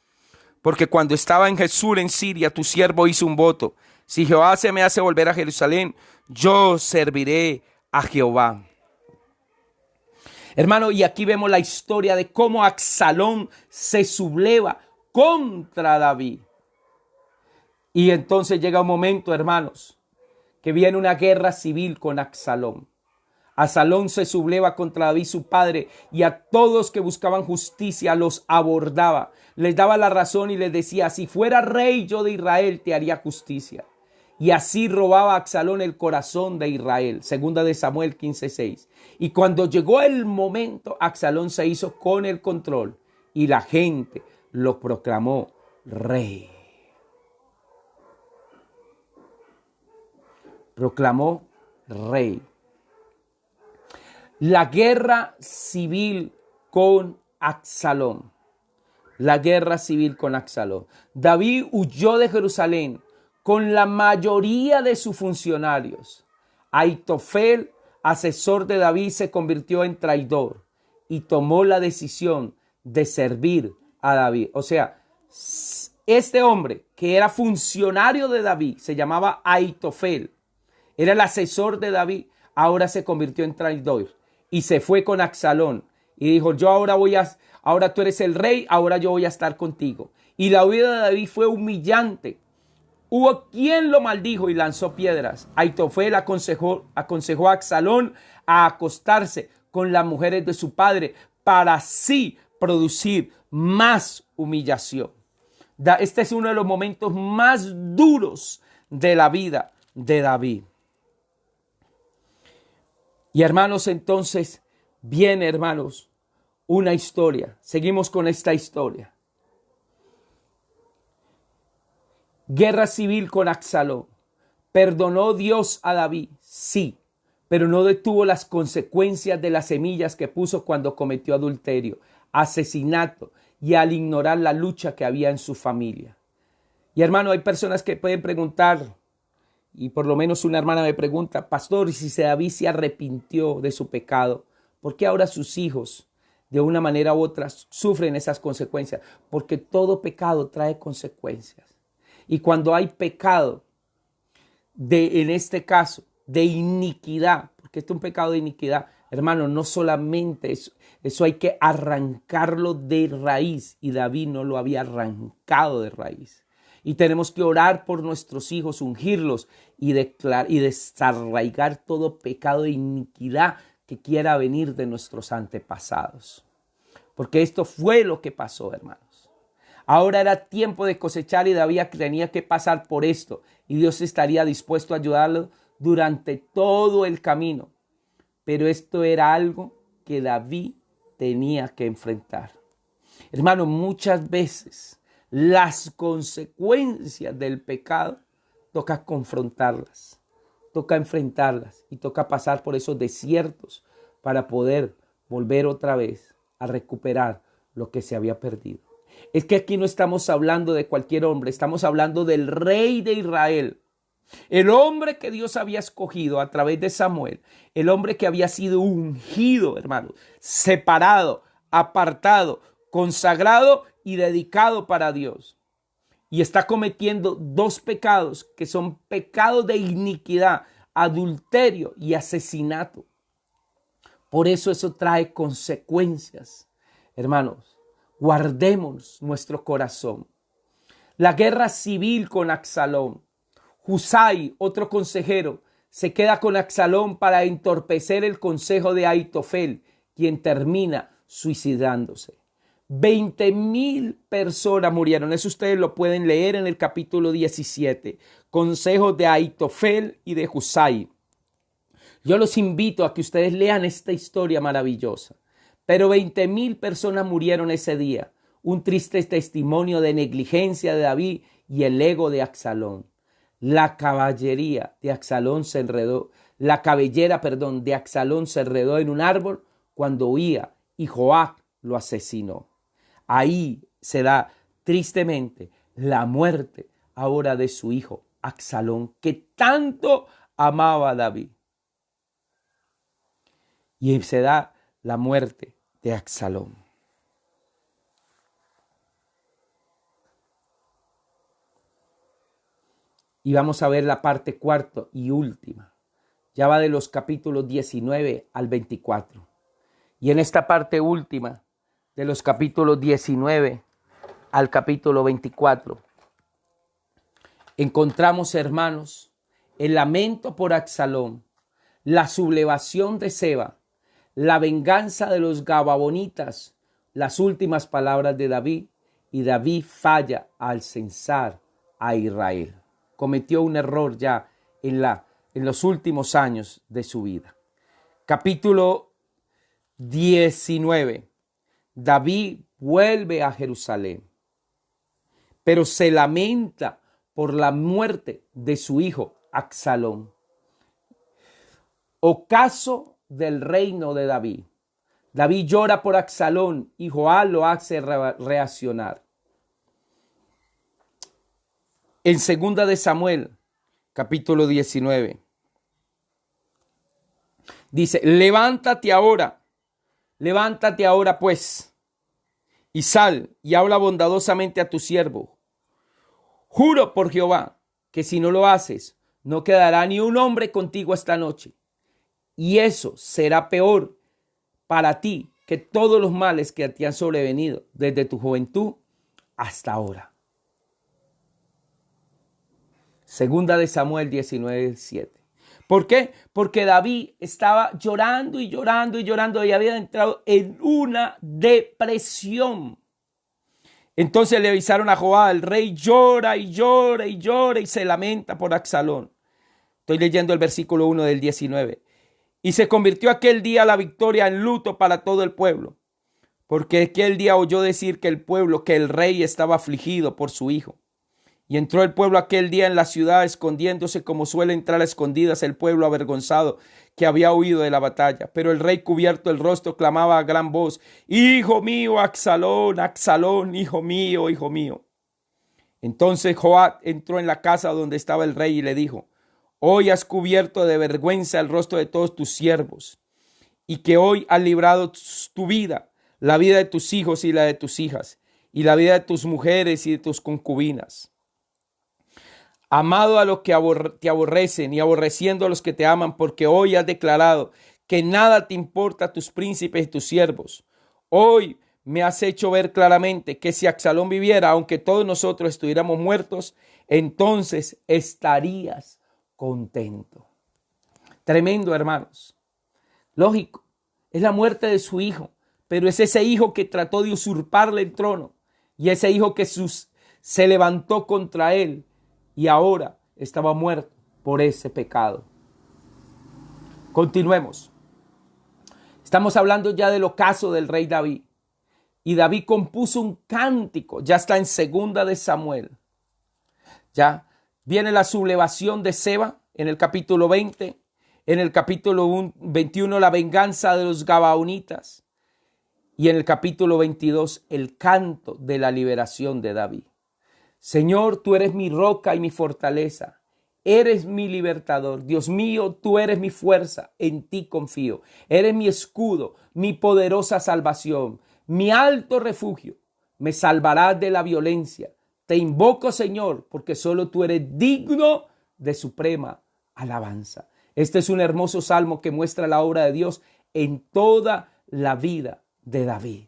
Porque cuando estaba en Jesús en Siria, tu siervo hizo un voto: si Jehová se me hace volver a Jerusalén, yo serviré a Jehová. Hermano, y aquí vemos la historia de cómo Absalom se subleva contra David. Y entonces llega un momento, hermanos, que viene una guerra civil con Absalom. Absalom se subleva contra David su padre, y a todos que buscaban justicia los abordaba, les daba la razón y les decía: si fuera rey yo de Israel te haría justicia. Y así robaba a Absalom el corazón de Israel. Segunda de Samuel 15:6. Y cuando llegó el momento, Absalom se hizo con el control y la gente lo proclamó rey. Proclamó rey. La guerra civil con Absalom. La guerra civil con Absalom. David huyó de Jerusalén con la mayoría de sus funcionarios. Ahitofel, asesor de David, se convirtió en traidor y tomó la decisión de servir a David. O sea, este hombre que era funcionario de David, se llamaba Ahitofel, era el asesor de David, ahora se convirtió en traidor y se fue con Absalom y dijo: ahora tú eres el rey, ahora yo voy a estar contigo. Y la huida de David fue humillante. Hubo quien lo maldijo y lanzó piedras. Ahitofel aconsejó a Absalom a acostarse con las mujeres de su padre para así producir más humillación. Este es uno de los momentos más duros de la vida de David. Y hermanos, entonces viene, hermanos, una historia. Seguimos con esta historia. Guerra civil con Absalom. ¿Perdonó Dios a David? Sí, pero no detuvo las consecuencias de las semillas que puso cuando cometió adulterio, asesinato y al ignorar la lucha que había en su familia. Y hermano, hay personas que pueden preguntar, y por lo menos una hermana me pregunta: pastor, si David se arrepintió de su pecado, ¿por qué ahora sus hijos de una manera u otra sufren esas consecuencias? Porque todo pecado trae consecuencias. Y cuando hay pecado, en este caso, de iniquidad, porque esto es un pecado de iniquidad, hermano, no solamente eso hay que arrancarlo de raíz, y David no lo había arrancado de raíz. Y tenemos que orar por nuestros hijos, ungirlos y desarraigar todo pecado de iniquidad que quiera venir de nuestros antepasados. Porque esto fue lo que pasó, hermanos. Ahora era tiempo de cosechar y David tenía que pasar por esto. Y Dios estaría dispuesto a ayudarlo durante todo el camino. Pero esto era algo que David tenía que enfrentar. Hermano, muchas veces las consecuencias del pecado toca confrontarlas, toca enfrentarlas y toca pasar por esos desiertos para poder volver otra vez a recuperar lo que se había perdido. Es que aquí no estamos hablando de cualquier hombre, estamos hablando del rey de Israel. El hombre que Dios había escogido a través de Samuel, el hombre que había sido ungido, hermano, separado, apartado, consagrado y dedicado para Dios. Y está cometiendo dos pecados que son pecados de iniquidad, adulterio y asesinato. Por eso trae consecuencias. Hermanos, guardemos nuestro corazón. La guerra civil con Absalón. Husai, otro consejero, se queda con Absalón para entorpecer el consejo de Ahitofel, quien termina suicidándose. 20,000 personas murieron. Eso ustedes lo pueden leer en el capítulo 17. Consejos de Ahitofel y de Husai. Yo los invito a que ustedes lean esta historia maravillosa. Pero 20,000 personas murieron ese día. Un triste testimonio de negligencia de David y el ego de Absalón. La cabellera de Absalón se enredó en un árbol cuando huía y Joab lo asesinó. Ahí se da tristemente la muerte ahora de su hijo Absalón, que tanto amaba a David. Y se da la muerte de Absalón. Y vamos a ver la parte cuarta y última. Ya va de los capítulos 19 al 24. Y en esta parte última, de los capítulos 19 al capítulo 24, encontramos, hermanos, el lamento por Absalón, la sublevación de Seba, la venganza de los Gababonitas, las últimas palabras de David, y David falla al censar a Israel. Cometió un error ya en los últimos años de su vida. Capítulo 19. David vuelve a Jerusalén, pero se lamenta por la muerte de su hijo Absalón. Ocaso del reino de David. David llora por Absalón y Joab lo hace reaccionar. En 2 de Samuel, capítulo 19, dice: levántate ahora pues, y sal y habla bondadosamente a tu siervo. Juro por Jehová que si no lo haces, no quedará ni un hombre contigo esta noche. Y eso será peor para ti que todos los males que te han sobrevenido desde tu juventud hasta ahora. 2 de Samuel 19:7. ¿Por qué? Porque David estaba llorando y llorando y llorando y había entrado en una depresión. Entonces le avisaron a Joab: el rey llora y llora y llora y se lamenta por Absalón. Estoy leyendo el versículo 1 del 19. Y se convirtió aquel día la victoria en luto para todo el pueblo, porque aquel día oyó decir que el rey estaba afligido por su hijo. Y entró el pueblo aquel día en la ciudad escondiéndose, como suele entrar a escondidas el pueblo avergonzado que había huido de la batalla. Pero el rey, cubierto el rostro, clamaba a gran voz: hijo mío, Absalón, Absalón, hijo mío, hijo mío. Entonces Joab entró en la casa donde estaba el rey y le dijo: hoy has cubierto de vergüenza el rostro de todos tus siervos, y que hoy has librado tu vida, la vida de tus hijos y la de tus hijas, y la vida de tus mujeres y de tus concubinas. Amado a los que te aborrecen y aborreciendo a los que te aman, porque hoy has declarado que nada te importa a tus príncipes y tus siervos. Hoy me has hecho ver claramente que si Absalón viviera, aunque todos nosotros estuviéramos muertos, entonces estarías contento. Tremendo, hermanos. Lógico, es la muerte de su hijo, pero es ese hijo que trató de usurparle el trono y ese hijo que se levantó contra él y ahora estaba muerto por ese pecado. Continuemos. Estamos hablando ya del ocaso del rey David. Y David compuso un cántico, ya está en 2 de Samuel. Ya viene la sublevación de Seba en el capítulo 20, en el capítulo 21 la venganza de los gabaonitas y en el capítulo 22 el canto de la liberación de David. Señor, tú eres mi roca y mi fortaleza, eres mi libertador. Dios mío, tú eres mi fuerza, en ti confío. Eres mi escudo, mi poderosa salvación, mi alto refugio. Me salvarás de la violencia. Te invoco, Señor, porque solo tú eres digno de suprema alabanza. Este es un hermoso salmo que muestra la obra de Dios en toda la vida de David.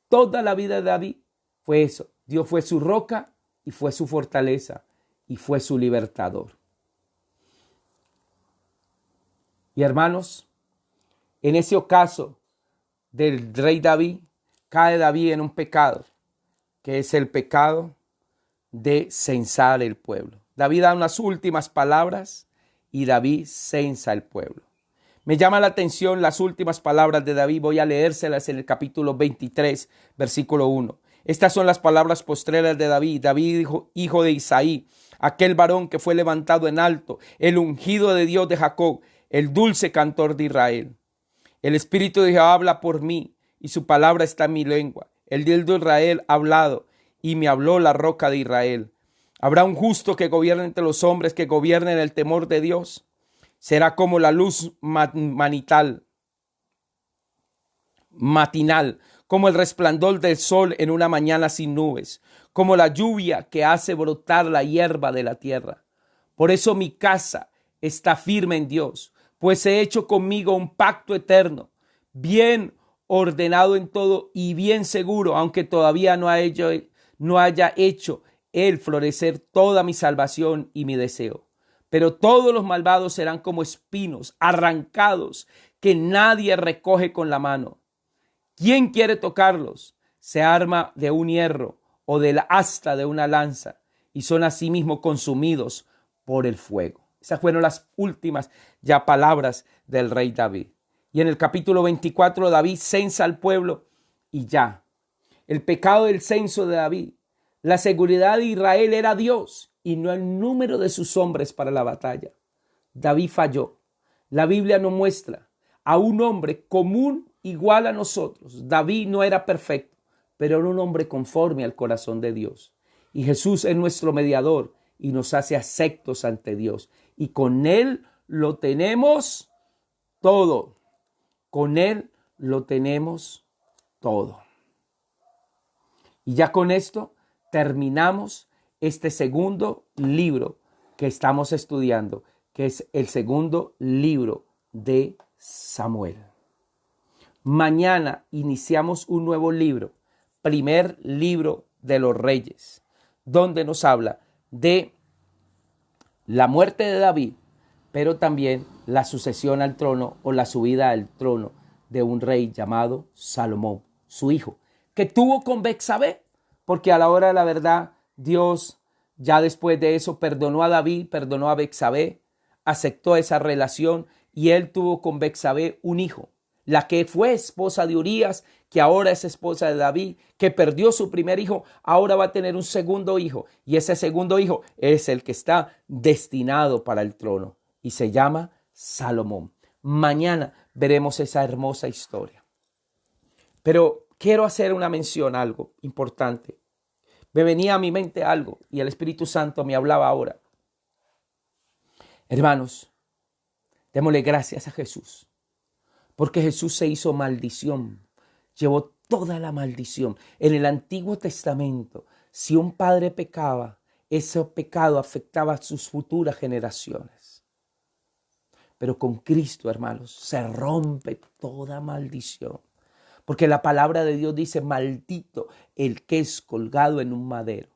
Toda la vida de David fue eso. Dios fue su roca y fue su fortaleza y fue su libertador. Y hermanos, en ese ocaso del rey David, cae David en un pecado, que es el pecado de censar el pueblo. David da unas últimas palabras y David censa el pueblo. Me llama la atención las últimas palabras de David. Voy a leérselas en el capítulo 23, versículo 1. Estas son las palabras postreras de David. David, hijo de Isaí, aquel varón que fue levantado en alto, el ungido de Dios de Jacob, el dulce cantor de Israel. El Espíritu de Jehová habla por mí, y su palabra está en mi lengua. El Dios de Israel ha hablado, y me habló la roca de Israel. ¿Habrá un justo que gobierne entre los hombres, que gobierne en el temor de Dios? Será como la luz matinal, como el resplandor del sol en una mañana sin nubes, como la lluvia que hace brotar la hierba de la tierra. Por eso mi casa está firme en Dios, pues he hecho conmigo un pacto eterno, bien ordenado en todo y bien seguro, aunque todavía no haya hecho él florecer toda mi salvación y mi deseo. Pero todos los malvados serán como espinos arrancados que nadie recoge con la mano. ¿Quién quiere tocarlos? Se arma de un hierro o del asta de una lanza y son asimismo consumidos por el fuego. Esas fueron las últimas ya palabras del rey David. Y en el capítulo 24 David censa al pueblo y ya. El pecado del censo de David. La seguridad de Israel era Dios y no el número de sus hombres para la batalla. David falló. La Biblia nos muestra a un hombre común igual a nosotros. David no era perfecto, pero era un hombre conforme al corazón de Dios. Y Jesús es nuestro mediador y nos hace aceptos ante Dios. Y con Él lo tenemos todo. Con Él lo tenemos todo. Y ya con esto terminamos este segundo libro que estamos estudiando, que es el segundo libro de Samuel. Mañana iniciamos un nuevo libro, primer libro de los Reyes, donde nos habla de la muerte de David, pero también la sucesión al trono o la subida al trono de un rey llamado Salomón, su hijo, que tuvo con Betsabé, porque a la hora de la verdad Dios ya después de eso perdonó a David, perdonó a Betsabé, aceptó esa relación y él tuvo con Betsabé un hijo. La que fue esposa de Urías, que ahora es esposa de David, que perdió su primer hijo, ahora va a tener un segundo hijo. Y ese segundo hijo es el que está destinado para el trono y se llama Salomón. Mañana veremos esa hermosa historia. Pero quiero hacer una mención, algo importante. Me venía a mi mente algo y el Espíritu Santo me hablaba ahora. Hermanos, démosle gracias a Jesús. Porque Jesús se hizo maldición, llevó toda la maldición. En el Antiguo Testamento, si un padre pecaba, ese pecado afectaba a sus futuras generaciones. Pero con Cristo, hermanos, se rompe toda maldición. Porque la palabra de Dios dice, maldito el que es colgado en un madero.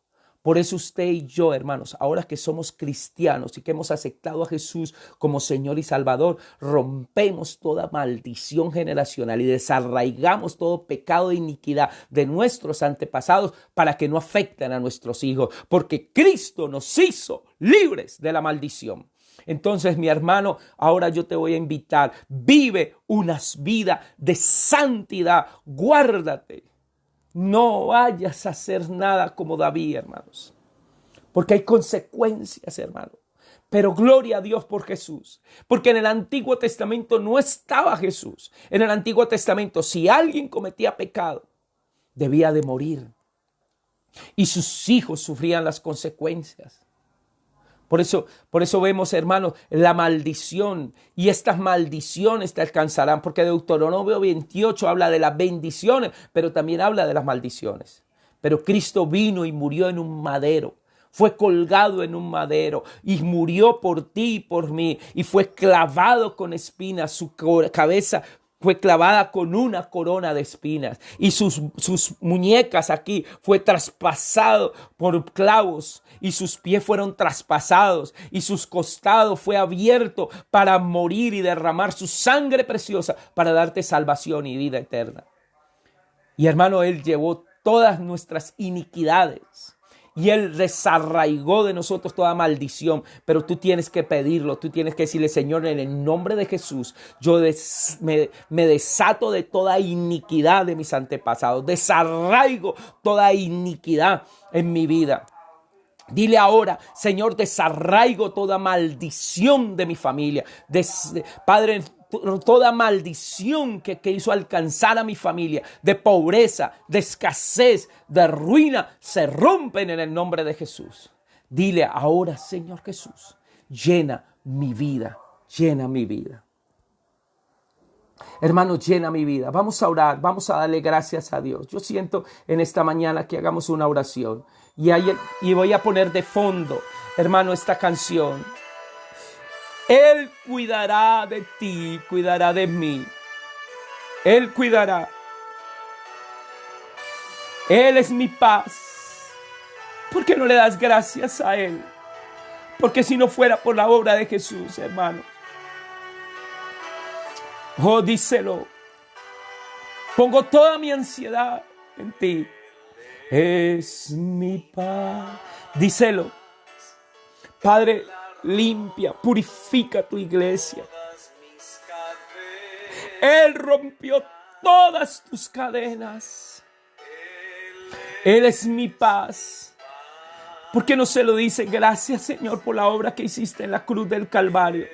Por eso usted y yo, hermanos, ahora que somos cristianos y que hemos aceptado a Jesús como Señor y Salvador, rompemos toda maldición generacional y desarraigamos todo pecado e iniquidad de nuestros antepasados para que no afecten a nuestros hijos, porque Cristo nos hizo libres de la maldición. Entonces, mi hermano, ahora yo te voy a invitar, vive una vida de santidad, guárdate. No vayas a hacer nada como David, hermanos, porque hay consecuencias, hermano. Pero gloria a Dios por Jesús, porque en el Antiguo Testamento no estaba Jesús. En el Antiguo Testamento, si alguien cometía pecado, debía de morir y sus hijos sufrían las consecuencias. Por eso vemos, hermanos, la maldición, y estas maldiciones te alcanzarán, porque Deuteronomio 28 habla de las bendiciones, pero también habla de las maldiciones. Pero Cristo vino y murió en un madero, fue colgado en un madero y murió por ti y por mí, y fue clavado con espinas, su cabeza fue clavada con una corona de espinas y sus muñecas aquí fue traspasado por clavos y sus pies fueron traspasados y sus costados fue abierto para morir y derramar su sangre preciosa para darte salvación y vida eterna. Y hermano, Él llevó todas nuestras iniquidades. Y Él desarraigó de nosotros toda maldición. Pero tú tienes que pedirlo. Tú tienes que decirle: Señor, en el nombre de Jesús, yo me desato de toda iniquidad de mis antepasados. Desarraigo toda iniquidad en mi vida. Dile ahora: Señor, desarraigo toda maldición de mi familia. Padre, toda maldición que hizo alcanzar a mi familia, de pobreza, de escasez, de ruina, se rompen en el nombre de Jesús. Dile ahora: Señor Jesús, llena mi vida, llena mi vida. Hermano, llena mi vida. Vamos a orar, vamos a darle gracias a Dios. Yo siento en esta mañana que hagamos una oración y voy a poner de fondo, hermano, esta canción. Él cuidará de ti, cuidará de mí. Él cuidará. Él es mi paz. ¿Por qué no le das gracias a Él? Porque si no fuera por la obra de Jesús, hermano. Oh, díselo. Pongo toda mi ansiedad en ti. Es mi paz. Díselo. Padre, limpia, purifica tu iglesia. Él rompió todas tus cadenas. Él es mi paz. ¿Por qué no se lo dice? Gracias, Señor, por la obra que hiciste en la cruz del Calvario.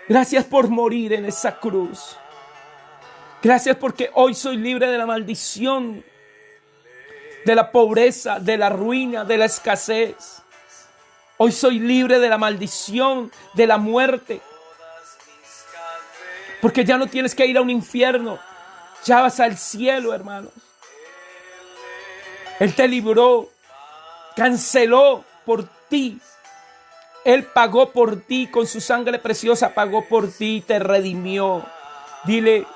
Gracias por morir en esa cruz. Gracias porque hoy soy libre de la maldición, de la pobreza, de la ruina, de la escasez. Hoy soy libre de la maldición, de la muerte. Porque ya no tienes que ir a un infierno. Ya vas al cielo, hermanos. Él te libró. Canceló por ti. Él pagó por ti. Con su sangre preciosa pagó por ti y te redimió. Dile: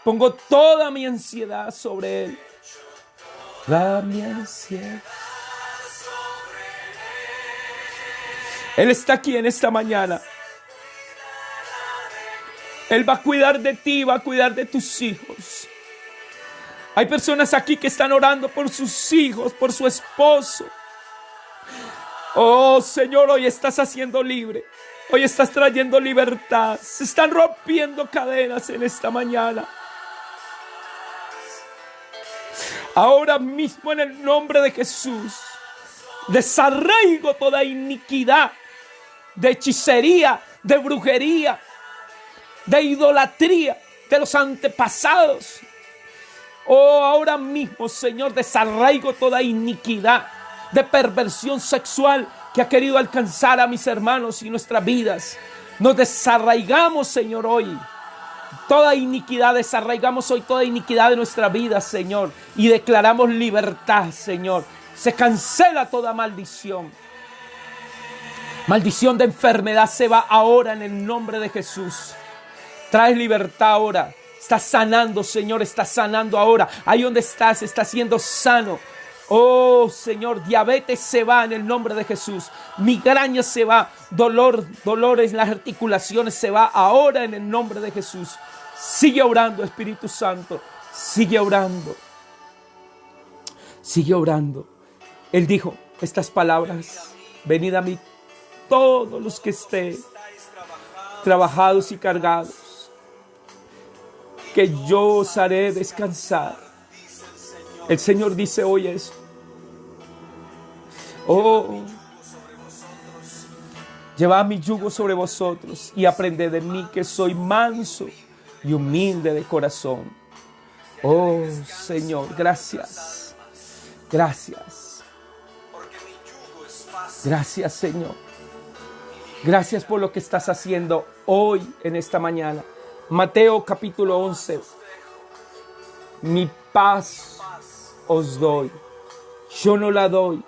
pongo toda mi ansiedad sobre Él. Toda mi ansiedad. Él está aquí en esta mañana. Él va a cuidar de ti, va a cuidar de tus hijos. Hay personas aquí que están orando por sus hijos, por su esposo. Oh, Señor, hoy estás haciendo libre. Hoy estás trayendo libertad. Se están rompiendo cadenas en esta mañana. Ahora mismo, en el nombre de Jesús, desarraigo toda iniquidad, de hechicería, de brujería, de idolatría, de los antepasados. Oh, ahora mismo, Señor, desarraigo toda iniquidad, de perversión sexual que ha querido alcanzar a mis hermanos y nuestras vidas. Nos desarraigamos, Señor, hoy. Toda iniquidad, desarraigamos hoy toda iniquidad de nuestra vida, Señor. Y declaramos libertad, Señor. Se cancela toda maldición. Maldición de enfermedad se va ahora en el nombre de Jesús. Traes libertad ahora. Estás sanando, Señor, estás sanando ahora. Ahí donde estás siendo sano Oh Señor, diabetes se va en el nombre de Jesús. Migraña se va. Dolores en las articulaciones se va ahora en el nombre de Jesús. Sigue orando, Espíritu Santo. Sigue orando. Sigue orando. Él dijo estas palabras: venid a mí todos los que estén trabajados y cargados, que yo os haré descansar. El Señor dice hoy eso. Oh, llevad mi yugo sobre vosotros y aprended de mí, que soy manso y humilde de corazón. Oh Señor, gracias. Gracias. Gracias, Señor. Gracias por lo que estás haciendo hoy en esta mañana. Mateo capítulo 11. Mi paz os doy. Yo no la doy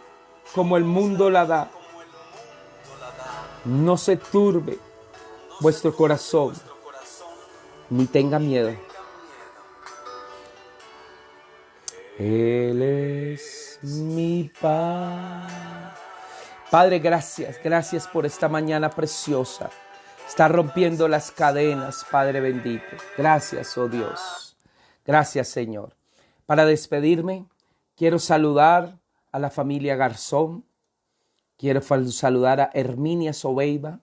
como el mundo la da. No se turbe vuestro corazón, ni tenga miedo. Él es mi paz. Padre, gracias por esta mañana preciosa. Está rompiendo las cadenas, Padre bendito. Gracias, oh Dios. Gracias, Señor. Para despedirme, quiero saludar a la familia Garzón. Quiero saludar a Herminia Sobeiba,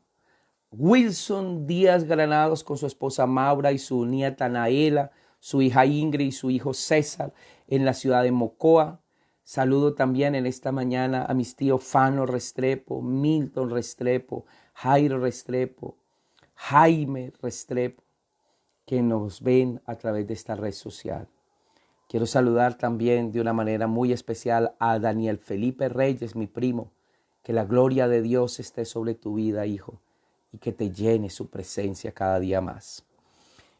Wilson Díaz Granados con su esposa Maura y su nieta Naela, su hija Ingrid y su hijo César en la ciudad de Mocoa. Saludo también en esta mañana a mis tíos Fano Restrepo, Milton Restrepo, Jairo Restrepo, Jaime Restrepo, que nos ven a través de esta red social. Quiero saludar también de una manera muy especial a Daniel Felipe Reyes, mi primo. Que la gloria de Dios esté sobre tu vida, hijo, y que te llene su presencia cada día más.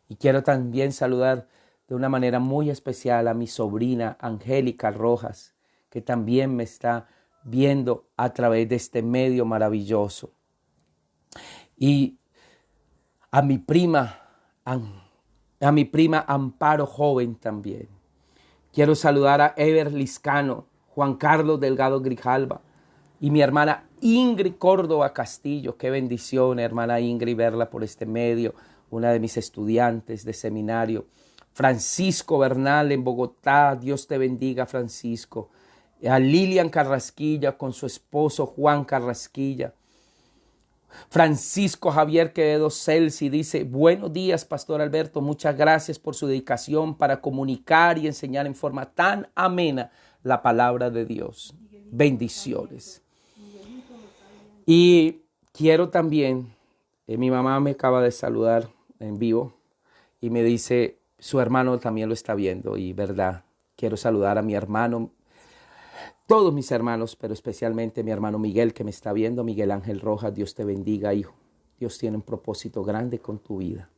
Y quiero también saludar de una manera muy especial a mi sobrina Angélica Rojas, que también me está viendo a través de este medio maravilloso. Y a mi prima Amparo Joven también. Quiero saludar a Ever Liscano, Juan Carlos Delgado Grijalva y mi hermana Ingrid Córdoba Castillo. Qué bendición, hermana Ingrid, verla por este medio, una de mis estudiantes de seminario. Francisco Bernal en Bogotá, Dios te bendiga, Francisco. A Lilian Carrasquilla con su esposo Juan Carrasquilla. Francisco Javier Quevedo Celsi dice: buenos días, Pastor Alberto, muchas gracias por su dedicación para comunicar y enseñar en forma tan amena la palabra de Dios. Bendiciones. Y quiero también, mi mamá me acaba de saludar en vivo y me dice, su hermano también lo está viendo, y verdad, quiero saludar a mi hermano, todos mis hermanos, pero especialmente mi hermano Miguel, que me está viendo, Miguel Ángel Rojas. Dios te bendiga, hijo. Dios tiene un propósito grande con tu vida.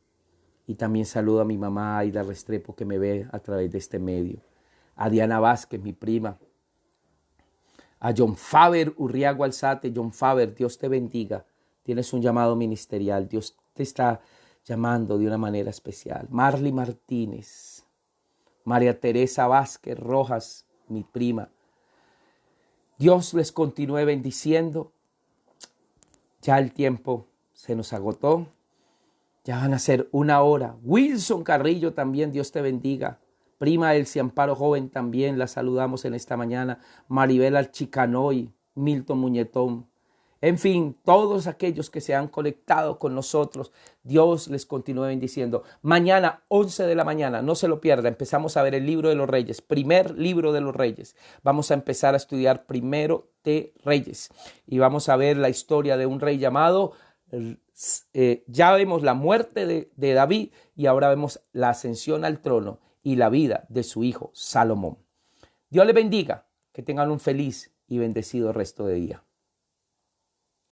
Y también saludo a mi mamá Aida Restrepo, que me ve a través de este medio. A Diana Vázquez, mi prima. A John Faber Urriago Alzate. John Faber, Dios te bendiga. Tienes un llamado ministerial. Dios te está llamando de una manera especial. Marley Martínez. María Teresa Vázquez Rojas, mi prima. Dios les continúe bendiciendo. Ya el tiempo se nos agotó. Ya van a ser 1 hora. Wilson Carrillo también, Dios te bendiga. Prima Elsie Amparo Joven también, la saludamos en esta mañana. Maribel Alchicanoy, Milton Muñetón. En fin, todos aquellos que se han conectado con nosotros, Dios les continúe bendiciendo. Mañana, 11 de la mañana, no se lo pierda, empezamos a ver el libro de los Reyes, primer libro de los Reyes. Vamos a empezar a estudiar primero de Reyes y vamos a ver la historia de un rey llamado, ya vemos la muerte de David y ahora vemos la ascensión al trono y la vida de su hijo Salomón. Dios les bendiga, que tengan un feliz y bendecido resto de día.